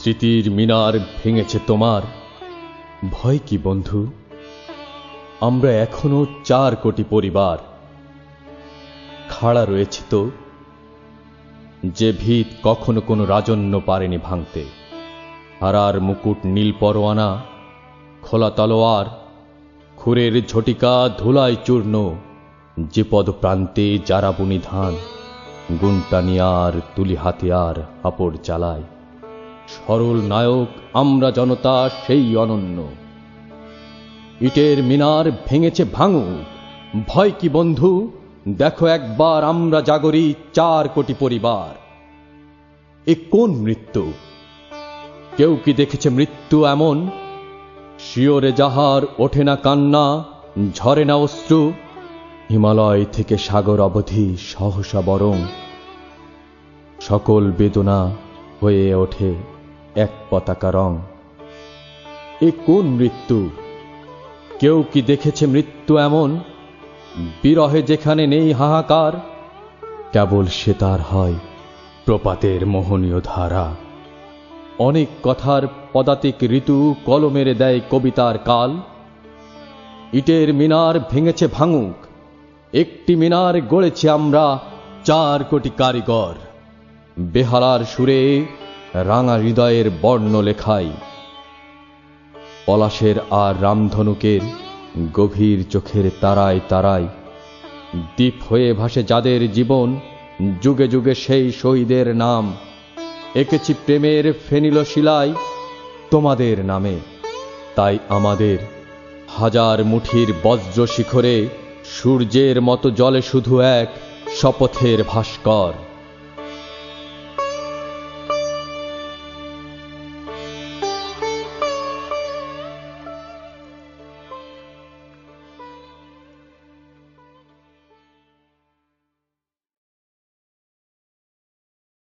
স্মৃতির মিনার ভেঙেছে তোমার, ভয় কি বন্ধু? আমরা এখনো 4 কোটি পরিবার খাড়া রয়েছে তো, যে ভিত কখনো কোনো রাজন্য পারেনি ভাঙতে। হারার মুকুট নীল পরোয়ানা, খোলা তলোয়ার, খুরের ঝটিকা ধুলায় চূর্ণ, যে পদপ্রান্তে যারা বুনি ধান, গুনটানিয়ার তুলি হাতিয়ার হাপড় চালায়। সরল নায়ক আমরা জনতা সেই অনন্য। ইটের মিনার ভেঙেছে ভাঙুক, ভয় কি বন্ধু? দেখো একবার আমরা জাগরি 4 কোটি পরিবার। এ কোন মৃত্যু? কেউ কি দেখেছে মৃত্যু এমন? শিওরে যাহার ওঠে না কান্না, ঝরে না অশ্রু, হিমালয় থেকে সাগর অবধি সহসা বরং সকল বেদনা হয়ে ওঠে এক পতাকা রং। এ কোন মৃত্যু? কেউ কি দেখেছে মৃত্যু এমন? বিরহে যেখানে নেই হাহাকার, কেবল সে তার হয় প্রপাতের মোহনীয় ধারা। অনেক কথার পদাতিক ঋতু কলমের দেয় কবিতার কাল। ইটের মিনার ভেঙেছে ভাঙুক, একটি মিনার গড়েছি আমরা 4 কোটি কারিগর। বেহালার সুরে রাঙা হৃদয়ের বর্ণ লেখাই, পলাশের আর রামধনুকের গভীর চোখের তারায় তারায় দ্বীপ হয়ে ভাসে যাদের জীবন, যুগে যুগে সেই শহীদের নাম। এঁকেছি প্রেমের ফেনিল শিলায় তোমাদের নামে, তাই আমাদের হাজার মুঠির বজ্র শিখরে সূর্যের মতো জলে শুধু এক শপথের ভাস্কর।